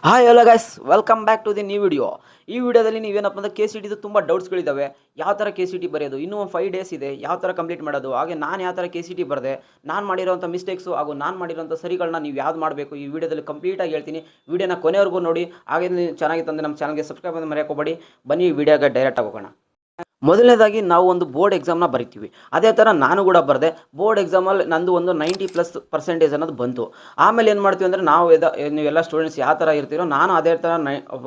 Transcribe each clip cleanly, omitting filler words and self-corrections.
Hi hello guys, welcome back to the new video. ಈ ವಿಡಿಯೋದಲ್ಲಿ ನೀವೇನಪ್ಪ ಅಂದರೆ KCTದು ತುಂಬ ಡೌಟ್ಸ್ಗಳಿದ್ದಾವೆ. ಯಾವ ಥರ KCT ಬರೆಯೋದು, ಇನ್ನೂ ಒಂದು 5 ಡೇಸ್ ಇದೆ, ಯಾವ ಥರ ಕಂಪ್ಲೀಟ್ ಮಾಡೋದು, ಹಾಗೆ ನಾನು ಯಾವ ಥರ KCT ಬರೆದೆ, ನಾನು ಮಾಡಿರೋಂಥ ಮಿಸ್ಟೇಕ್ಸು ಹಾಗೂ ನಾನು ಮಾಡಿರೋಂಥ ಸರಿಗಳನ್ನ ನೀವು ಯಾವ್ದು ಮಾಡಬೇಕು ಈ ವಿಡಿಯೋದಲ್ಲಿ ಕಂಪ್ಲೀಟಾಗಿ ಹೇಳ್ತೀನಿ. ವಿಡಿಯೋನ ಕೊನೆವರೆಗೂ ನೋಡಿ. ಹಾಗೆ ನೀವು ಚೆನ್ನಾಗಿತ್ತಂದರೆ ನಮ್ಮ ಚಾನಲ್ಗೆ ಸಬ್ಸ್ಕ್ರೈಬ್ ಅಂತ ಮರೆಯೋಕೋಬೇಡಿ. ಬನ್ನಿ ವಿಡಿಯೋಗೆ ಡೈರೆಕ್ಟಾಗಿ ಹೋಗೋಣ. ಮೊದಲನೇದಾಗಿ ನಾವು ಒಂದು ಬೋರ್ಡ್ ಎಕ್ಸಾಮ್ನ ಬರಿತೀವಿ. ಅದೇ ಥರ ನಾನು ಕೂಡ ಬರೆದೆ. ಬೋರ್ಡ್ ಎಕ್ಸಾಮಲ್ಲಿ ನಂದು ಒಂದು 90+ ಅನ್ನೋದು ಬಂತು. ಆಮೇಲೆ ಏನು ಮಾಡ್ತೀವಿ ಅಂದರೆ ನೀವೆಲ್ಲ ಸ್ಟೂಡೆಂಟ್ಸ್ ಯಾವ ಥರ ಇರ್ತೀರೋ ನಾನು ಅದೇ ಥರ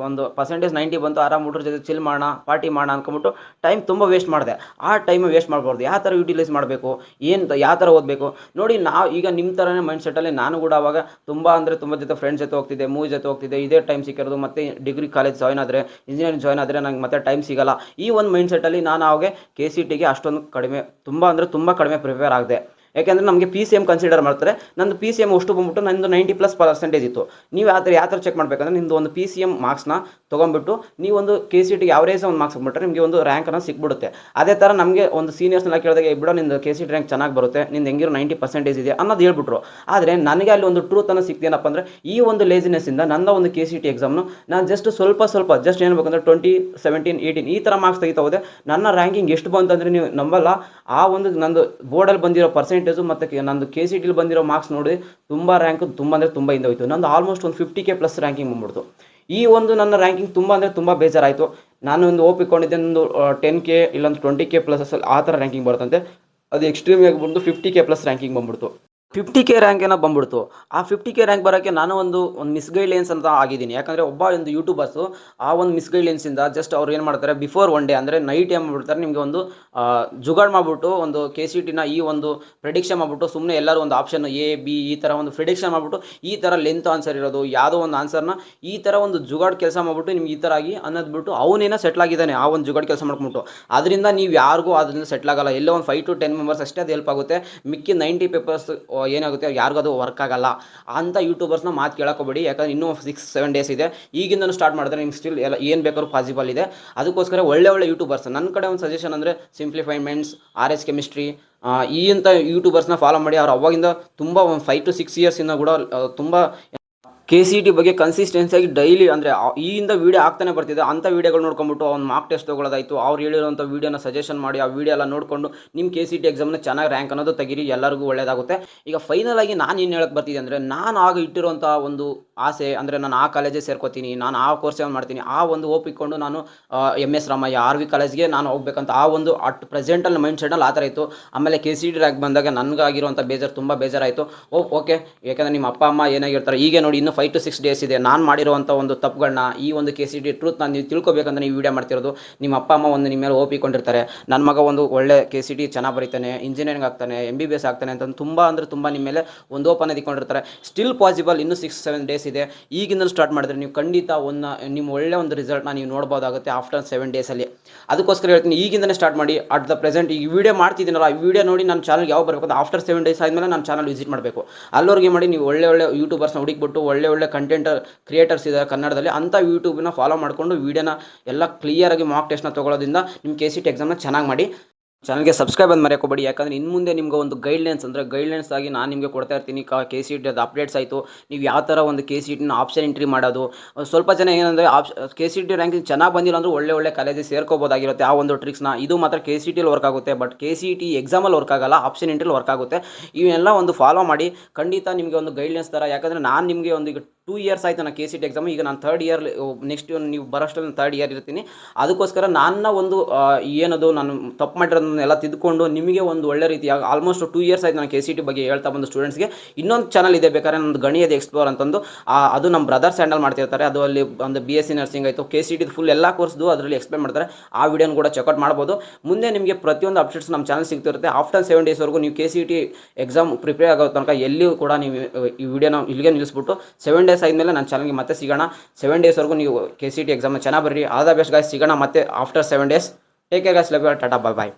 ಒಂದು ಪರ್ಸೆಂಟೇಜ್ 90 ಬಂತು, ಆರಾಮ್ ಹುಡುಗ್ರ ಜೊತೆ ಚಿಲ್ ಮಾಡೋಣ, ಪಾರ್ಟಿ ಮಾಡೋಣ ಅಂದ್ಕೊಂಬಿಟ್ಟು ಟೈಮ್ ತುಂಬ ವೇಸ್ಟ್ ಮಾಡಿದೆ. ಆ ಟೈಮ್ ವೇಸ್ಟ್ ಮಾಡ್ಬಾರ್ದು. ಯಾವ ಥರ ಯೂಟಿಲೈಸ್ ಮಾಡಬೇಕು, ಯಾವ ಥರ ಓದಬೇಕು ನೋಡಿ. ನಾವು ಈಗ ನಿಮ್ಮ ಥರನೇ ಮೈಂಡ್ ಸೆಟ್ಟಲ್ಲಿ ನಾನು ಕೂಡ ಅವಾಗ ತುಂಬ ಜೊತೆ ಫ್ರೆಂಡ್ಸ್ ಜೊತೆ ಹೋಗ್ತಿದ್ದೆ, ಮೂವಿ ಜೊತೆ ಹೋಗ್ತಿದ್ದೆ. ಇದೇ ಟೈಮ್ ಸಿಕ್ಕಿರೋದು. ಮತ್ತು ಡಿಗ್ರಿ ಕಾಲೇಜ್ ಜಾಯ್ನ್ ಆದರೆ, ಇಂಜಿನಿಯರಿಂಗ್ ಜಾಯ್ನ್ ಆದರೆ ನಂಗೆ ಮತ್ತೆ ಟೈಮ್ ಸಿಗಲ್ಲ. ಈ ಒಂದು ಮೈಂಡ್ ಸೆಟ್ಟಲ್ಲಿ ನಾನು ಅವಾಗೆ KCTಗೆ ಅಷ್ಟೊಂದು ಕಡಿಮೆ, ತುಂಬ ಕಡಿಮೆ ಪ್ರಿಪೇರ್ ಆಗಿದೆ. ಯಾಕೆಂದರೆ ನಮಗೆ PCM ಕನ್ಸಿಡರ್ ಮಾಡ್ತಾರೆ. ನಂದು PCM ಅಷ್ಟು ಬಂದ್ಬಿಟ್ಟು ನಂದು 90+% ಇತ್ತು. ನೀವು ಯಾವ ಥರ ಚೆಕ್ ಮಾಡಬೇಕಂದ್ರೆ ನಿಮ್ಮದು ಒಂದು PCM ಮಾರ್ಕ್ಸ್ನ ತೊಗೊಂಡ್ಬಿಟ್ಟು ನೀವೊಂದು KCTಗೆ ಅವರೇಜ್ ಒಂದು ಮಾರ್ಕ್ಸ್ ಬಿಟ್ಟರೆ ನಿಮಗೆ ಒಂದು ರ್ಯಾಂಕನ್ನು ಸಿಕ್ಬಿಡುತ್ತೆ. ಅದೇ ಥರ ನಮಗೆ ಒಂದು ಸೀನಿಯರ್ಸ್ನೆಲ್ಲ ಕೇಳಿದಾಗ ಬಿಡೋ ನಿಂದು KCT ರ್ಯಾಂಕ್ ಚೆನ್ನಾಗಿ ಬರುತ್ತೆ, ನಿಂದು ಹೆಂಗಿರೋ 90% ಇದೆ ಅನ್ನೋದು ಹೇಳ್ಬಿಟ್ರು. ಆದರೆ ನನಗೆ ಅಲ್ಲಿ ಒಂದು ಟ್ರೂತನ್ನು ಸಿಕ್ತೇನಪ್ಪ ಅಂದರೆ ಈ ಒಂದು ಲೇಸಿನೆಸ್ಸಿಂದ ನನ್ನ ಒಂದು KCT ಎಕ್ಸಾಮ್ನು ನಾನು ಸ್ವಲ್ಪ ಜಸ್ಟ್ ಏನು ಬೇಕಂದ್ರೆ 20, 17, 18 ಈ ಥರ ಮಾರ್ಕ್ಸ್ ತೆಗಿತಾ ಹೋದೆ. ನನ್ನ ರ್ಯಾಂಕಿಂಗ್ ಎಷ್ಟು ಬಂತು ಅಂದರೆ ನೀವು ನಂಬಲ್ಲ. ಆ ಒಂದು ನಂದು ಬೋರ್ಡಲ್ಲಿ ಬಂದಿರೋ ಪರ್ಸೆಂಟೇಜು ಮತ್ತು ನಂದು KCTಲಿ ಬಂದಿರೋ ಮಾರ್ಕ್ಸ್ ನೋಡಿ ತುಂಬ ತುಂಬ ಹಿಂದೆ ಹೋಯಿತು. ನಂದು ಆಲ್ಮೋಸ್ಟ್ ಒಂದು 50K+ ರ್ಯಾಂಕಿಂಗ್ ಬಂದ್ಬಿಡ್ತು. ಈ ಒಂದು ನನ್ನ ರ್ಯಾಂಕಿಂಗ್ ತುಂಬ ಬೇಜಾರಾಯಿತು. ನಾನು ಒಂದು ಒಪ್ಪಿಕೊಂಡಿದ್ದೆ ಒಂದು 10K ಇಲ್ಲೊಂದು 20K+ ಆ ಥರ ರ್ಯಾಂಕಿಂಗ್ ಬರುತ್ತಂತೆ. ಅದು ಎಕ್ಸ್ಟ್ರೀಮ್ ಆಗಿ ಬಂದು 50K+ ರ್ಯಾಂಕಿಂಗ್ ಬಂದ್ಬಿಡ್ತು. 50K ರ್ಯಾಂಕ್ ಏನೋ ಬಂದ್ಬಿಡ್ತು. ಆ 50K ರ್ಯಾಂಕ್ ಬರೋಕ್ಕೆ ನಾನು ಒಂದು ಮಿಸ್ಗೈಡ್ಲೈನ್ಸ್ ಅಂತ ಆಗಿದ್ದೀನಿ. ಯಾಕಂದರೆ ಒಂದು ಯೂಟ್ಯೂಬರ್ಸು ಆ ಒಂದು ಮಿಸ್ಗೈಡ್ಲೈನ್ಸಿಂದ ಜಸ್ಟ್ ಅವ್ರು ಏನು ಮಾಡ್ತಾರೆ, ಬಿಫೋರ್ ಒನ್ ಡೇ ಅಂದರೆ ನೈಟ್ ಏನು ಮಾಡ್ಬಿಡ್ತಾರೆ, ನಿಮಗೆ ಒಂದು ಜುಗಾಡ್ ಮಾಡಿಬಿಟ್ಟು ಒಂದು KCTನ ಈ ಒಂದು ಪ್ರಿಡಿಕ್ಷನ್ ಮಾಡಿಬಿಟ್ಟು ಸುಮ್ಮನೆ ಎಲ್ಲರೂ ಒಂದು ಆಪ್ಷನ್ A B ಈ ಥರ ಒಂದು ಪ್ರಿಡಿಕ್ಷನ್ ಮಾಡಿಬಿಟ್ಟು ಈ ಥರ ಲೆಂತ್ ಆನ್ಸರ್ ಇರೋದು ಯಾವುದೋ ಒಂದು ಆನ್ಸರ್ನ ಈ ಥರ ಒಂದು ಜುಗಾಡ್ ಕೆಲಸ ಮಾಡಿಬಿಟ್ಟು ನಿಮ್ಗೆ ಈ ಥರ ಆಗಿ ಅನ್ನೋದ್ಬಿಟ್ಟು ಅವನೇನೋ ಸೆಟ್ಲ್ ಆಗಿದ್ದಾನೆ ಆ ಒಂದು ಜುಗಾಡ್ ಕೆಲಸ ಮಾಡ್ಕೊಂಬಿಟ್ಟು. ಅದರಿಂದ ನೀವು ಯಾರಿಗೂ ಅದರಿಂದ ಸೆಟ್ಲ್ ಆಗಲ್ಲ. ಎಲ್ಲೋ ಒಂದು 5 to 10 ಮೆಂಬರ್ಸ್ ಅಷ್ಟೇ ಅದು ಹೆಲ್ಪ್ ಆಗುತ್ತೆ. ಮಿಕ್ಕಿ 90 ಪೇಪರ್ಸ್ ಏನಾಗುತ್ತೆ ಯಾರಿಗೂ ಅದು ವರ್ಕ್ ಆಗಲ್ಲ. ಅಂಥ ಯೂಟ್ಯೂಬರ್ಸ್ನ ಮಾತು ಕೇಳೋಕೋಬೇಡಿ. ಯಾಕಂದರೆ ಇನ್ನೂ 6-7 ಡೇಸ್ ಇದೆ. ಈಗಿಂದನೂ ಸ್ಟಾರ್ಟ್ ಮಾಡಿದ್ರೆ ನಿಮ್ಗೆ ಸ್ಟಿಲ್ ಎಲ್ಲ ಏನು ಬೇಕಾದ್ರೂ ಪಾಸಿಬಲ್ ಇದೆ. ಅದಕ್ಕೋಸ್ಕರ ಒಳ್ಳೆ ಯೂಟ್ಯೂಬರ್ಸ್ ನನ್ನ ಕಡೆ ಒಂದು ಸಜೆಷನ್ ಅಂದರೆ ಸಿಂಪ್ಲಿಫೈಡ್ ಮೈಂಡ್ಸ್, RS ಕೆಮಿಸ್ಟ್ರಿ ಈ ಇಂಥ ಯೂಟ್ಯೂಬರ್ಸ್ನ ಫಾಲೋ ಮಾಡಿ. ಅವ್ರು ಅವಾಗಿಂದ ತುಂಬ ಒಂದು 5 to 6 ಇಯರ್ಸಿಂದ ಕೂಡ ತುಂಬ KCT ಬಗ್ಗೆ ಕನ್ಸಿಸ್ಟೆನ್ಸಿಯಾಗಿ ಡೈಲಿ ಅಂದರೆ ಈಗಿಂದ ವೀಡಿಯೋ ಆಗ್ತಾನೆ ಬರ್ತಿದೆ. ಅಂಥ ವೀಡಿಯೋಗಳು ನೋಡ್ಕೊಂಬಿಟ್ಟು ಅವ್ನು ಮಾರ್ಕ್ ಟೆಸ್ಟ್ ತೊಗೊಳ್ಳೋದಾಯಿತು, ಅವ್ರು ಹೇಳಿರೋಂಥ ವೀಡಿಯೋನ ಸಜೆಷನ್ ಮಾಡಿ ಆ ವೀಡಿಯೋ ಎಲ್ಲ ನೋಡಿಕೊಂಡು ನಿಮ್ಮ KCT ಎಕ್ಸಾಮ್ನ ಚೆನ್ನಾಗಿ ರ್ಯಾಂಕ್ ಅನ್ನೋದು ತೆಗೀರಿ, ಎಲ್ಲರಿಗೂ ಒಳ್ಳೆಯದಾಗುತ್ತೆ. ಈಗ ಫೈನಲ್ ಆಗಿ ನಾನು ಏನು ಹೇಳಕ್ಕೆ ಬರ್ತಿದ್ದೆ ಅಂದರೆ, ನಾನು ಆಗ ಇಟ್ಟಿರೋಂಥ ಒಂದು ಆಸೆ ಅಂದರೆ ನಾನು ಆ ಕಾಲೇಜೇ ಸೇರ್ಕೋತೀನಿ, ನಾನು ಆ ಕೋರ್ಸ್ ಮಾಡ್ತೀನಿ, ಆ ಒಂದು ಒಪ್ಪಿಕೊಂಡು ನಾನು MS ರಾಮಯ್ಯ RV ಕಾಲೇಜ್ಗೆ ನಾನು ಹೋಗ್ಬೇಕಂತ ಆ ಒಂದು ಅಟ್ ಪ್ರೆಸೆಂಟಲ್ಲಿ ಮೈಂಡ್ ಸೆಟಲ್ಲಿ ಆ ಥರ ಇತ್ತು. ಆಮೇಲೆ KCT ರ್ಯಾಂಕ್ ಬಂದಾಗ ನನಗಾಗಿರುವಂಥ ತುಂಬ ಬೇಜಾರಾಯಿತು. ಓಕೆ, ಯಾಕಂದರೆ ನಿಮ್ಮ ಅಪ್ಪ ಅಮ್ಮ ಏನಾಗಿರ್ತಾರೆ, ಈಗ ನೋಡಿ ಇನ್ನೂ 5 to 6 ಡೇಸ್ ಇದೆ. ನಾನು ಮಾಡಿರುವಂಥ ಒಂದು ತಪ್ಪುಗಳನ್ನ ಈ ಒಂದು KCT ಟ್ರೂತ್ ನಾನು ನೀವು ತಿಳ್ಕೊಬೇಕಂತ ನೀವು ವೀಡಿಯೋ ಮಾಡ್ತಿರೋದು. ನಿಮ್ಮ ಅಪ್ಪ ಅಮ್ಮ ಒಂದು ನಿಮ್ಮ ಮೇಲೆ ಒಪ್ಪಿಕೊಂಡಿರ್ತಾರೆ, ನನ್ನ ಮಗ ಒಂದು ಒಳ್ಳೆ KCT ಚೆನ್ನಾಗಿ ಬರೀತಾನೆ, ಇಂಜಿನಿಯರಿಂಗ್ ಆಗ್ತಾನೆ, MBBS ಆಗ್ತಾನೆ ಅಂತ ತುಂಬ ನಿಮ್ಮ ಮೇಲೆ ಒಂದು ಓಪನ್ ಇಟ್ಕೊಂಡಿರ್ತಾರೆ. ಸ್ಟಿಲ್ ಪಾಸಿಬಲ್, ಇನ್ನೂ 6-7 ಡೇಸ್ ಇದೆ. ಈಗಿಂದ ಸ್ಟಾರ್ಟ್ ಮಾಡಿದ್ರೆ ನೀವು ಖಂಡಿತ ನಿಮ್ಮ ಒಳ್ಳೆ ಒಂದು ರಿಸಲ್ಟ್ನ ನೀವು ನೋಡ್ಬೋದಾಗುತ್ತೆ ಆಫ್ಟರ್ 7 ಡೇಸಲ್ಲಿ. ಅದಕ್ಕೋಸ್ಕರ ಹೇಳ್ತೀನಿ, ಈಗಿಂದನೇ ಸ್ಟಾರ್ಟ್ ಮಾಡಿ. ಅಟ್ ದ ಪ್ರೆಸೆಂಟ್ ಈ ವಿಡಿಯೋ ಮಾಡ್ತಿದ್ದೀನಲ್ಲ, ಈ ವಿಡಿಯೋ ನೋಡಿ ನನ್ನ ಚಾನಲ್ಗೆ ಯಾವ ಬರಬೇಕು ಆಫ್ಟರ್ 7 ಡೇಸ್ ಆದಮೇಲೆ ನನ್ನ ಚಾನಲ್ ವಿಸಿಟ್ ಮಾಡಬೇಕು. ಅಲ್ಲವರೆಗೆ ಮಾಡಿ ನೀವು ಒಳ್ಳೆ ಯೂಟ್ಯೂಬರ್ಸ್ನ ಹುಡುಕಿಬಿಟ್ಟು ಒಳ್ಳೆ ಕಂಟೆಂಟ್ ಕ್ರಿಯೇಟರ್ಸ್ ಇದ್ದಾರೆ ಕನ್ನಡದಲ್ಲಿ, ಅಂಥ ಯೂಟ್ಯೂಬ್ನ ಫಾಲೋ ಮಾಡಿಕೊಂಡು ವೀಡಿಯೋನ ಎಲ್ಲ ಕ್ಲಿಯರಾಗಿ ಮಾರ್ಕ್ ಟೆಸ್ಟ್ನ ತೊಗೊಳ್ಳೋದ್ರಿಂದ ನಿಮ್ಮ KCT ಎಕ್ಸಾಮ್ನ ಚೆನ್ನಾಗಿ ಮಾಡಿ. ಚಾನಲ್ಗೆ ಸಬ್ಸ್ಕ್ರೈಬ್ ಅಂತ ಮರೆಯೋಕೋಬೇಡಿ. ಯಾಕಂದರೆ ಇನ್ನು ಮುಂದೆ ನಿಮ್ಗೆ ಒಂದು ಗೈಡ್ಲೈನ್ಸ್ ಆಗಿ ನಾನು ನಿಮಗೆ ಕೊಡ್ತಾ ಇರ್ತೀನಿ. KCT ಅದು ಅಪ್ಡೇಟ್ಸ್ ಆಯಿತು, ನೀವು ಯಾವ ಥರ ಒಂದು KCTನ ಆಪ್ಷನ್ ಎಂಟ್ರಿ ಮಾಡೋದು. ಸ್ವಲ್ಪ ಜನ ಏನಂದರೆ KCT ರ್ಯಾಂಕಿಂಗ್ ಚೆನ್ನಾಗಿ ಬಂದಿಲ್ಲ ಅಂದರೆ ಒಳ್ಳೆ ಕಾಲೇಜಿಗೆ ಸೇರ್ಕೋಬೋದಾಗಿರುತ್ತೆ. ಆ ಒಂದು ಟ್ರಿಕ್ಸ್ನ ಇದು ಮಾತ್ರ KCTಲಿ ವರ್ಕ್ ಆಗುತ್ತೆ, ಬಟ್ KCT ಎಕ್ಸಾಮಲ್ಲಿ ವರ್ಕ್ ಆಗಲ್ಲ, ಆಪ್ಷನ್ ಎಂಟ್ರಿಲಿ ವರ್ಕ್ ಆಗುತ್ತೆ. ಇವನ್ನೆಲ್ಲ ಒಂದು ಫಾಲೋ ಮಾಡಿ ಖಂಡಿತ ನಿಮಗೆ ಒಂದು ಗೈಡ್ಲೈನ್ಸ್ ಥರ. ಯಾಕಂದರೆ ನಾನು ನಿಮಗೆ ಒಂದು ಈಗ 2 ಇಯರ್ಸ್ ಆಯಿತು ನಾನು KCT ಎಕ್ಸಾಮ್, ಈಗ ನಾನು 3rd ಇಯರ್, ನೆಕ್ಸ್ಟ್ ನೀವು ಬರೋಷ್ಟರಲ್ಲಿ ನಾನು 3rd ಇಯರ್ ಇರ್ತೀನಿ. ಅದಕ್ಕೋಸ್ಕರ ನನ್ನ ಒಂದು ಏನದು ನಾನು ತಪ್ಪು ಮಾಡಿರೋದನ್ನೆಲ್ಲ ತಿದ್ದುಕೊಂಡು ನಿಮಗೆ ಒಂದು ಒಳ್ಳೆ ರೀತಿಯಾಗಿ ಆಲ್ಮೋಸ್ಟ್ 2 ಇಯರ್ಸ್ ಆಯಿತು ನಾನು KCT ಬಗ್ಗೆ ಹೇಳ್ತಾ ಬಂದು ಸ್ಟೂಡೆಂಟ್ಸ್ಗೆ. ಇನ್ನೊಂದು ಚಾನಲ್ ಇದೆ ಬೇಕಾದ್ರೆ ನಂದು ಗಣಿಯದ ಎಕ್ಸ್ಪ್ಲೋರ್ ಅಂತಂದು, ಅದು ನಮ್ಮ ಬ್ರದರ್ಸ್ ಹ್ಯಾಂಡಲ್ ಮಾಡ್ತಿರ್ತಾರೆ. ಅದು ಅಲ್ಲಿ ಒಂದು BSc ನರ್ಸಿಂಗ್ ಆಯಿತು, KCT ಫುಲ್ ಎಲ್ಲ ಕೋರ್ಸ್ದು ಅದರಲ್ಲಿ ಎಕ್ಸ್ಪ್ಲೇನ್ ಮಾಡ್ತಾರೆ. ಆ ವಿಡಿಯೋನ ಕೂಡ ಚೆಕ್ಔಟ್ ಮಾಡ್ಬೋದು. ಮುಂದೆ ನಿಮಗೆ ಪ್ರತಿಯೊಂದು ಅಪ್ಡೇಟ್ಸ್ ನಮ್ಮ ಚಾನಲ್ ಸಿಗ್ತಿರುತ್ತೆ. ಆಫ್ಟರ್ 7 ಡೇಸ್ವರೆಗೂ ನೀವು KCT ಎಕ್ಸಾಮ್ ಪ್ರಿಪೇರ್ ಆಗೋ ತನಕ ಎಲ್ಲಿಯೂ ಕೂಡ ನೀವು ಈ ವಿಡಿಯೋನ ಇಲ್ಲಿಗೆ ನಿಲ್ಲಿಸ್ಬಿಟ್ಟು 7 ಡೇಸ್ ಆದಮೇಲೆ ನನ್ನ ಚಾನಲ್ಗೆ ಮತ್ತೆ ಸಿಗೋಣ. 7 ಡೇಸ್ವರೆಗೂ ನೀವು KCT ಎಕ್ಸಾಮ್ನ ಚೆನ್ನಾಗಿ ಬರ್ರಿ. All the best guys. ಸಿಗೋಣ ಮತ್ತೆ after 7 days. Take care guys. Love you all. Tata, bye.